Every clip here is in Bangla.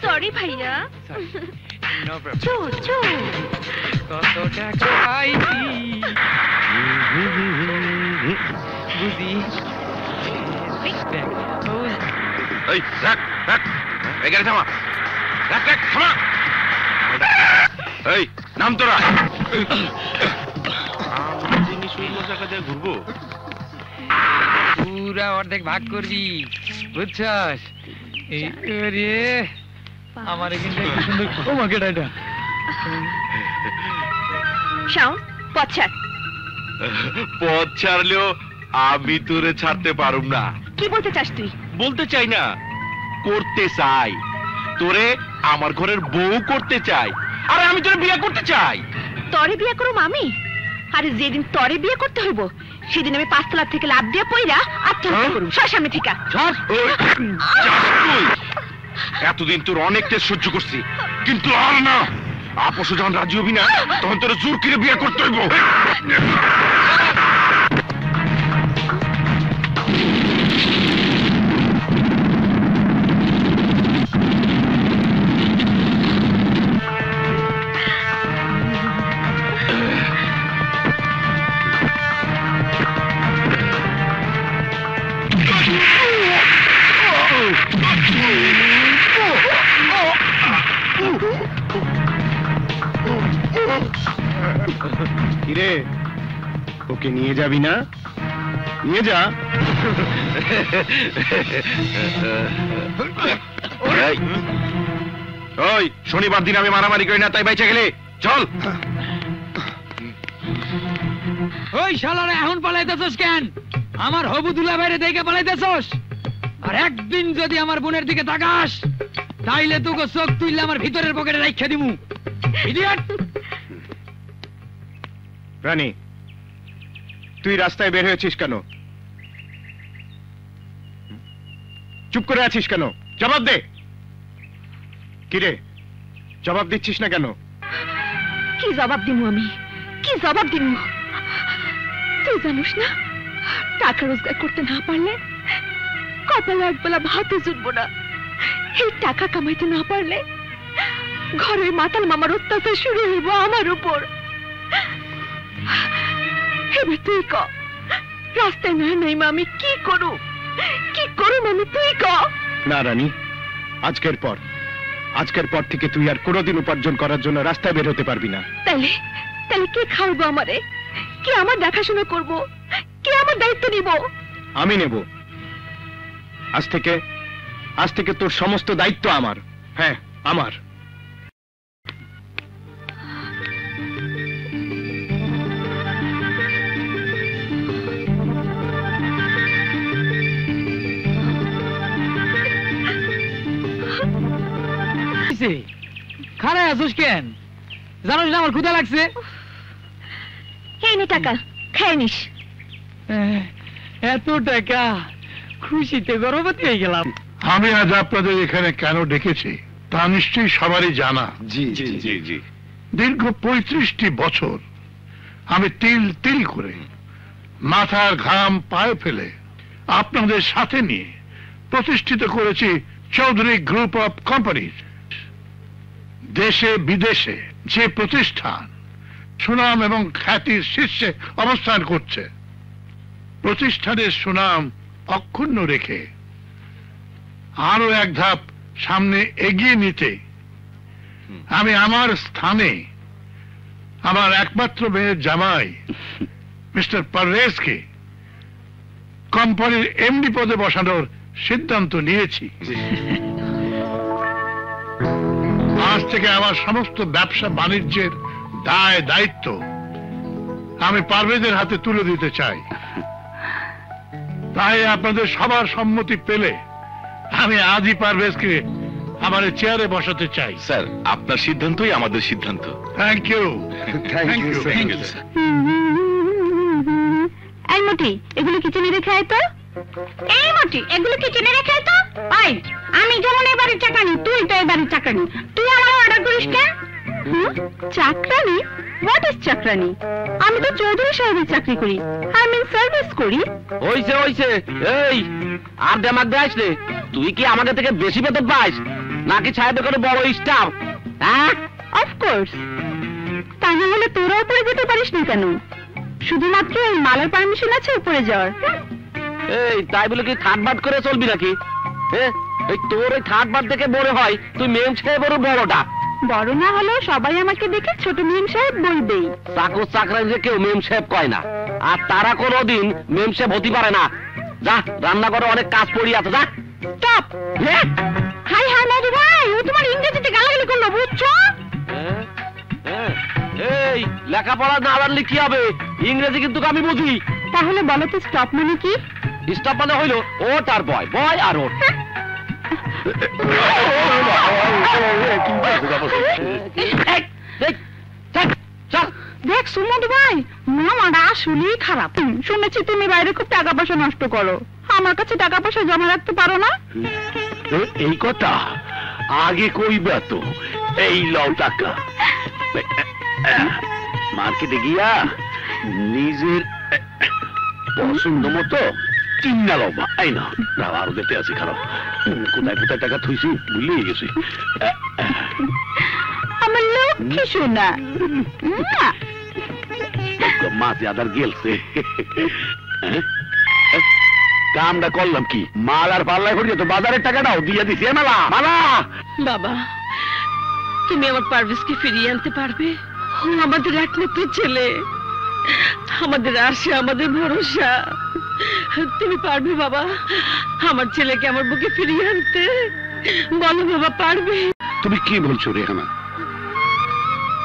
সরি ভাইয়া। কত টাকা পাইছি বুঝি। নাম তোরা ঘুরবো পুরা অর্ধেক ভাগ করবি বুঝছস? আমার কিন্তু সুন্দর তোমাকে এটা পথ ছাড়লেও আমি তোরে ছাড়তে পারুম না। কি বলতে চাস তুই? বলতে চাই না, করতে চাই। তোরে আমার ঘরের বউ করতে চাই। আরে আমি তোরে বিয়ে করতে চাই। তরে বিয়ে করুম আমি? আরে যেদিন তরে বিয়ে করতে হইব সেদিন আমি 5 তলা থেকে লাফ দিয়ে পইরা আত্মহত্যা করুম। সামনে থেকে এতদিন তোর অনেক টেস্ট সহ্য করছি, কিন্তু আর না। আপস যখন রাজি হবি না তখন তোর জোর করে বিয়ে করতে হইব। কিরে, ওকে নিয়ে যাবি না? নিয়ে যা। ওই শনিবার দিন আমি মারামারি করি না, তাই বাইচে গেলে চল। ওই শালারা এখন পালাইতেছস কেন? আমার হবু দুলা বাইরে দেখে পালাইতেছস? আর একদিন যদি আমার বোনের দিকে তাকাস তাইলে তোকে চোখ তুইলে আমার ভিতরের পকেটে রাইখা দিমু। ইডিয়েট! রানী, তুই রাস্তায় বের হয়েছিস কেন? চুপ করে আছিস কেন? জবাব দে। কিরে, জবাব দিচ্ছিস না কেন? কি জবাব দিমু আমি? কি জবাব দিমু? তুই জানিস না, টাকা রোজগার করতে না পারলে কপালে একবেলা ভাতে জুটবো না। এই টাকা কামাইতে না পারলে ঘরে মাতাল মামার অত্যাচার শুরু হইব আমার উপর। এবার তুই ক, রাস্তায় না নাই মা আমি কি করু? কি করুম আমি? তুই ক। না রানী, আজকের পর থেকে তুই আর কোনোদিন উপার্জন করার জন্য রাস্তায় বের হতে পারবি না। তাহলে তাহলে কে খাওয়াবো আমারে? কে আমার দেখাশোনা করব? কে আমার দায়িত্ব নিব? আমি নেব। আজ থেকে তোর সমস্ত দায়িত্ব আমার। হ্যাঁ, আমার। খারাপ আছিস কেন? জানোস না আমার ক্ষুধা লাগছে। এই নে টাকা, খেয়ে নিস। এত টাকা, খুশিতে গর্ভবতী হয়ে গেলাম। আমি আজ আপনাদের এখানে কেন ডেকেছি তা নিশ্চয়ই সবারই জানা। জি জি জি জি। দীর্ঘ 35টি বছর আমি তিল তিল করে মাথার ঘাম পায়ে ফেলে আপনাদের সাথে নিয়ে প্রতিষ্ঠিত করেছি চৌধুরী গ্রুপ অফ কোম্পানি। দেশে বিদেশে যে প্রতিষ্ঠান সুনাম এবং খ্যাতির শীর্ষে অবস্থান করছে, প্রতিষ্ঠানের সুনাম অক্ষুণ্ণ রেখে আরো এক ধাপ সামনে এগিয়ে নিতে আমি আমার স্থানে আমার একমাত্র মেয়ের জামাই মিস্টার পারভেজকে কোম্পানির এমডি পদে বসানোর সিদ্ধান্ত নিয়েছি। আজ থেকে আমার সমস্ত ব্যবসা বাণিজ্যের দায় দায়িত্ব আমি পারভেজের হাতে তুলে দিতে চাই। তাই আপনাদের সবার সম্মতি পেলে আমি আজই পারভেজকে আমার চেয়ারে বসাতে চাই। স্যার, আপনার সিদ্ধান্তই আমাদের সিদ্ধান্ত। Thank you. Thank you sir. এই মটি, এগুলো কিচেনে রেখে আয় তো। এই মটি, এগুলো কিচেনে রেখে আয় তো। আয়, আমি যেমন এই বাড়ির টাকা নি, তুই তো এই বাড়ির টাকা নি। তুই আমার অর্ডার করিস কেন? চাকরানি? What is chakrani? আমি তো চৌধুরী সাহেবের চাকরি করি, আই মিন সার্ভিস করি। হইছে হইছে, এই আর দেমাক দেয়াস রে, তুই কি আমাদের থেকে বেশি বেতন পাস নাকি সাহেবের কোনো বড় স্টাফ? হ্যাঁ, অফকোর্স। তা না হলে তোরা উপরে যেতে পারিস না কেন? শুধুমাত্র এই মালার পারমিশন আছে উপরে যাওয়ার। এই তাই বলে কি থার্ড বাদ করে চলবি নাকি? এই তোর ওই থার্ড বাদ দেখে মনে হয় তুই মেম সাহেবেরও বড়টা। বড় না হলেও সবাই আমাকে দেখে ছোট মেম সাহেব বলবেই। চাকর চাকরানিকে কেউ মেম সাহেব কয় না, আর তারা কোনোদিন মেম সাহেব হতে পারে না। যা, রান্না করে অনেক কাজ পড়ি আছে, যা। স্টপ! হাই হাই মধু ভাই, ও তোমার ইংরেজিতে গালাগালি করলো, বুঝছো? এই লেখাপড়া না জানলে কি হবে? ইংরেজি কিন্তু আমি বুঝি। তাহলে বলো তো স্টপ মানে কি? স্টপ মানে হইলো ওট আর বয়, বয় আর ওট। দেখ সুমধু ভাই, মামাটা আসলেই খারাপ। শুনেছি তুমি বাইরে খুব টাকা পয়সা নষ্ট করো, আমার কাছে টাকা পয়সা জমা রাখতে পারো না? এই কথা আগে কইবা তো। এই লও টাকা, মার্কেটে গিয়া নিজের পছন্দ মতো কিনা লবা। এই না, আরো যেতে আছি, খারাপ কোথায় কোথায় টাকা থইছি ভুলিয়ে গেছি। আমার লক্ষ্মী সোনা। মাছ আদার গেলছে। কামটা করলাম কি, মাল আর পাল্লায় করিয়ে তো বাজারের টাকাটাও দিয়ে দিছি। মালা মালা, বাবা তুমি আমার পারভেজকে ফিরিয়ে আনতে পারবে? ও আমাদের একমাত্র ছেলে, আমাদের আশা, আমাদের ভরসা। তুমি পারবে বাবা আমার ছেলেকে আমার বুকে ফিরিয়ে আনতে? বলো বাবা, পারবে? তুমি কি বলছো রেহানা?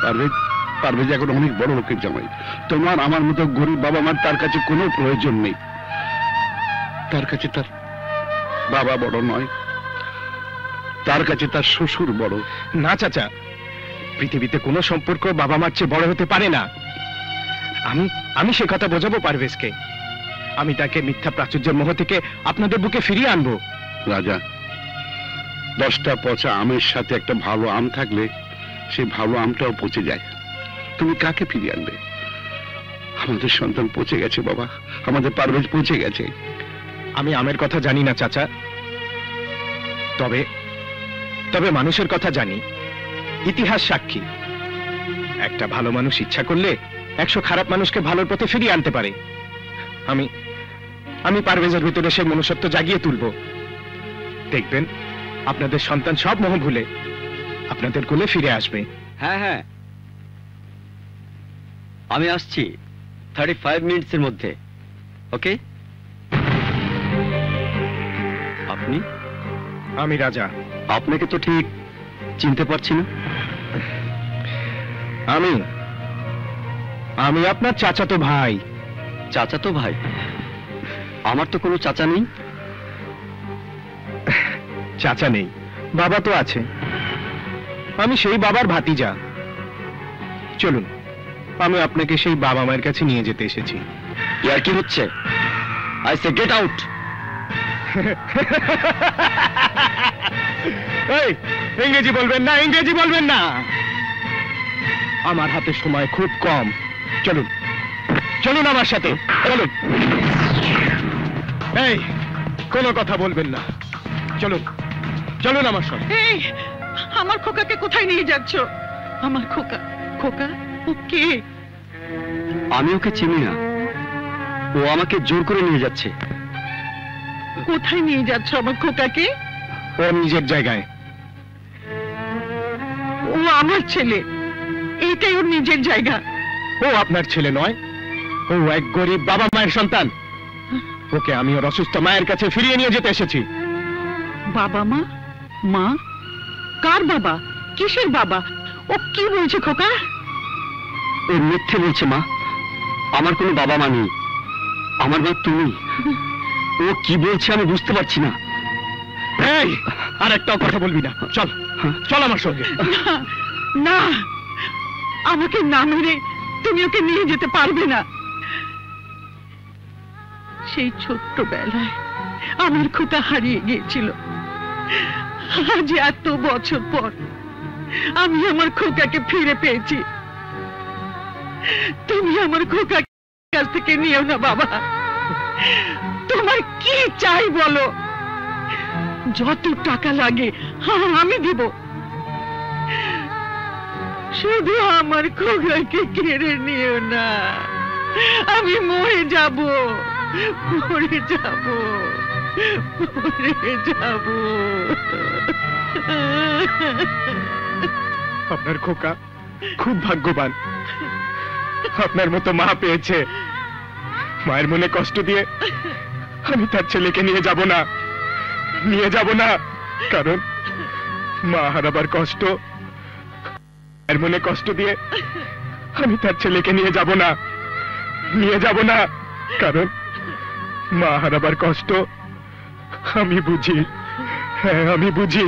পারভেজ, পারভেজ এখন অনেক বড় লোকের জামাই। তোমার আমার মতো গরিব বাবা মার তার কাছে কোনো প্রয়োজন নেই। তার কাছে তার বাবা বড় নয়, তার কাছে তার শ্বশুর বড়। না চাচা, পৃথিবীতে কোনো সম্পর্ক বাবা মার চেয়ে বড় হতে পারে না। আমি সে কথা বোঝাবো পারভেজকে। আমি তাকে মিথ্যা প্রাচুর্যের মোহ থেকে আপনাদের বুকে ফিরিয়ে আনবো। রাজা, 10টা পচা আমের সাথে একটা ভালো আম থাকলে সেই ভালো আমটাও পচে যায়। তুমি কাকে ফিরিয়ে আনবে? আমাদের সন্তান পচে গেছে বাবা, আমাদের পারভেজ পচে গেছে। আমি আমের কথা জানি না চাচা, তবে তবে মানুষের কথা জানি। ইতিহাস সাক্ষী, একটা ভালো মানুষ ইচ্ছা করলে 100 খারাপ মানুষকে ভালোর পথে ফিরিয়ে আনতে পারে। আমি পারভেজের ভিতরে সেই মনুষ্যত্ব জাগিয়ে তুলব। দেখবেন আপনাদের সন্তান সব মোহ ভুলে আপনাদের কোলে ফিরে আসবে। হ্যাঁ হ্যাঁ, আমি আসছি 35 মিনিটসের মধ্যে। ওকে? আপনি? আমি রাজা। আপনাকে তো ঠিক চিনতে পারছি না। আমি আপনার চাচাতো ভাই। চাচাতো ভাই? আমার তো কোনো চাচা নেই। চাচা নেই, বাবা তো আছে। আমি সেই বাবার ভাতিজা। চলুন, আমি আপনাকে সেই বাবা মায়ের কাছে নিয়ে যেতে এসেছি। ইয়ার কি হচ্ছে? I say get out. এই, ইংরেজি বলবেন না, ইংরেজি বলবেন না। আমার হাতে সময় খুব কম। চলুন চলুন আমার সাথে, চলুন। এই, কোনো কথা বলবেন না। চলুন চলুন আমার সাথে। এই, আমার খোকাকে কোথায় নিয়ে যাচ্ছ? আমার খোকা, খোকা ও কে? আমি ওকে চিনি না, ও আমাকে জোর করে নিয়ে যাচ্ছে। কোথায় নিয়ে যাচ্ছ আমার খোকাকে? ওর নিজের জায়গায়। ও আমার ছেলে, এইটাই ওর নিজের জায়গা। ও আপনার ছেলে নয়, ও এক গরিব বাবা মায়ের সন্তান। ওকে আমি ওর অসুস্থ মায়ের কাছে ফিরিয়ে নিয়ে যেতে এসেছি। বাবা মা? মা? কার বাবা? কিসের বাবা? ও কি বলছে খোকা? ও মিথ্যে বলছে মা, আমার কোনো বাবা মা নেই। আমার মা তুমি। ও কি বলছে আমি বুঝতে পারছি না। এই, আর একটাও কথা বলবি না। চল চল আমার সঙ্গে। না, আমাকে না মেরে তুমি ওকে নিয়ে যেতে পারবে না। সেই ছোট্টবেলায় আমার খোকা হারিয়ে গিয়েছিল। আজ এত বছর পর আমি আমার খোকাকে ফিরে পেয়েছি। তুমি আমার খোকা কাছ থেকে নিও না বাবা। তোমার কি চাই বলো, যত টাকা লাগে আমি দিব, শুধু আমার খোকাকে কেড়ে নিও না। আমি মরে যাব, মরে যাব, মরে যাব। আপনার খোকা খুব ভাগ্যবান, আপনার মতো মা পেয়েছে। মায়ের মনে কষ্ট দিয়ে আমি তার ছেলেকে নিয়ে যাব না, নিয়ে যাব না, কারণ মা হারাবার কষ্ট। মায়ের মনে কষ্ট দিয়ে আমি তার ছেলেকে নিয়ে যাব না, নিয়ে যাব না, কারণ মা হারাবার কষ্ট আমি বুঝি। হ্যাঁ, আমি বুঝি,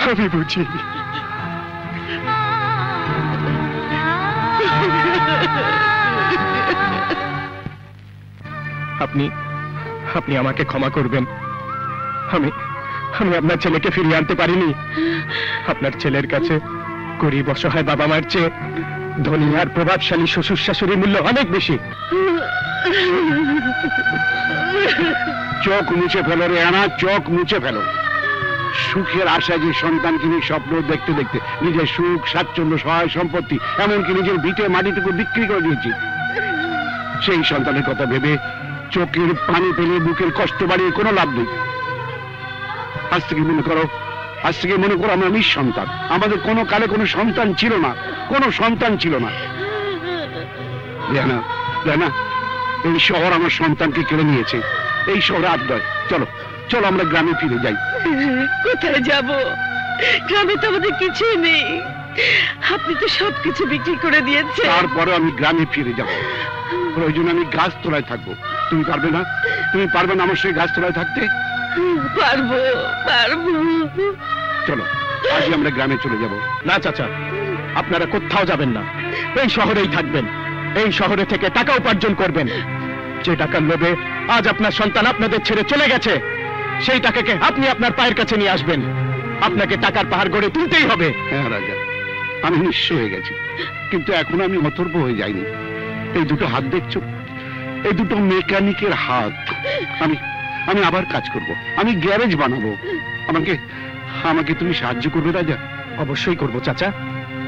আমি বুঝি। আপনি আপনি আমাকে ক্ষমা করবেন। আমি আমি আপনার ছেলেকে ফিরিয়ে আনতে পারিনি। আপনার ছেলের কাছে গরিব অসহায় বাবা মার চেয়ে ধনী আর প্রভাবশালী শ্বশুর শাশুড়ির মূল্য অনেক বেশি। চোখ মুছে ফেলো রে আনা, চোখ মুছে ফেলো। সুখের আশায় যে সন্তানকে নিয়ে স্বপ্ন দেখতে দেখতে নিজের সুখ, স্বাচ্ছন্দ্য, সহায় সম্পত্তি, এমনকি নিজের ভিটে মাটিটুকু বিক্রি করে দিয়েছি, সেই সন্তানের কথা ভেবে চোখের পানি পেলে বুকের কষ্ট বাড়িয়ে কোনো লাভ নেই। আজ থেকে মনে করো, আজ থেকে মনে করো আমরা নিঃসন্তান। আমাদের কোনো কালে কোনো সন্তান ছিল না, কোনো সন্তান ছিল না। রেহানা, রেহানা, এই শহর আমার সন্তানকে কেড়ে নিয়েছে। এই শহরে আর নয়। চলো চলো আমরা গ্রামে ফিরে যাই। কোথায় যাব? গ্রামে তো আমাদের কিছুই নেই। আপনি তো সবকিছু বিক্রি করে দিয়েছেন। তারপরে আমি গ্রামে ফিরে যাব। প্রয়োজন আমি গাছতলায় থাকবো। তুমি পারবে না? তুমি পারবে না আমার সেই গাছতলায় থাকতে? পারবো, পারবো। চলো আজই আমরা গ্রামে চলে যাব। না চাচা, আপনারা কোথাও যাবেন না, এই শহরেই থাকবেন। এই শহরে থেকে টাকা উপার্জন করবেন। যে টাকার লোভে আজ আপনার সন্তান আপনাদের ছেড়ে চলে গেছে, সেই টাকাকে আপনি আপনার পায়ের কাছে নিয়ে আসবেন। আপনাকে টাকার পাহাড় গড়ে তুলতেই হবে। হ্যাঁ রাজা, আমি নিঃস্ব হয়ে গেছি, কিন্তু এখনো আমি অথর্ব হয়ে যাইনি। এই দুটো হাত দেখছো, এই দুটো মেকানিকের হাত। আমি আমি আবার কাজ করব, আমি গ্যারেজ বানাবো। আমাকে আমাকে তুমি সাহায্য করবে রাজা? অবশ্যই করব চাচা,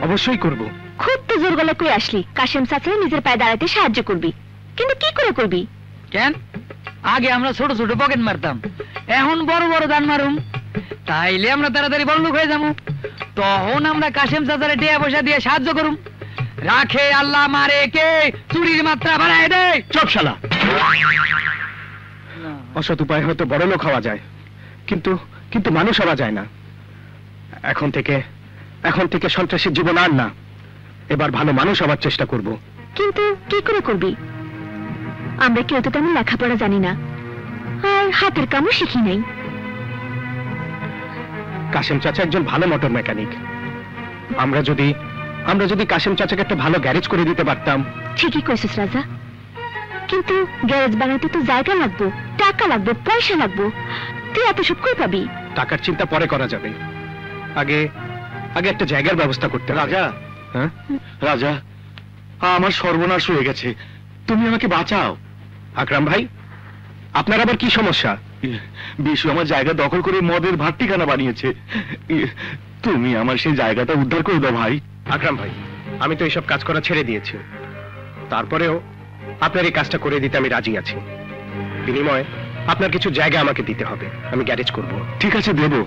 অবশ্যই করব। খুব তো জোর গলা কই আসলি, কাশেম চাচারা নিজের পায়ে দাঁড়াতে সাহায্য করবি, কিন্তু কি করে করবি? কেন? আগে আমরা ছোট ছোট পকেট মারতাম, এখন বড় বড় দান মারুম। তাইলে আমরা তাড়াতাড়ি বড়লোক হয়ে যাবো। তখন আমরা কাশেম চাচারে টিয়া পয়সা দিয়ে সাহায্য করুম। রাখে আল্লাহ, মারে কে, চুরির মাত্রা বাড়ায় দে। চপ শালা। অসৎ উপায় হয়তো বড় লোক হওয়া যায়, কিন্তু কিন্তু মানুষ হওয়া যায় না। এখন থেকে সন্ত্রাসীর জীবন আর না। এবার ভালো মানুষ হওয়ার চেষ্টা করব। কিন্তু কি করে করবি? আমরা কেউ তো তেমন লেখাপড়া জানি না, আর হাতের কামও শিখি নাই। কাশেম চাচা একজন ভালো মোটর মেকানিক। আমরা যদি কাশেম চাচাকে একটা ভালো গ্যারেজ করে দিতে পারতাম। ঠিকই কইছিস রাজা, কিন্তু গ্যারেজ বানাইতে তো জায়গা লাগবে, টাকা লাগবে, পয়সা লাগবে। তুই এত সব কই পাবি? টাকার চিন্তা পরে করা যাবে, আগে একটা জায়গার ব্যবস্থা করতে হবে। রাজা, হ্যাঁ রাজা, আমার সর্বনাশ হয়ে গেছে, তুমি আমাকে বাঁচাও। আকরাম ভাই, আপনার আবার কি সমস্যা? বিশু আমার জায়গা দখল করে মদের ভাট্টিখানা বানিয়েছে। তুমি আমার সেই জায়গাটা উদ্ধার করে দাও ভাই। আকরাম ভাই, আমি তো এইসব কাজ করা ছেড়ে দিয়েছি, তারপরেও আপনার এই কাজটা করে দিতে আমি রাজি আছি। বিনিময়ে আপনার কিছু জায়গা আমাকে দিতে হবে, আমি গ্যারেজ করব। ঠিক আছে, দেবো।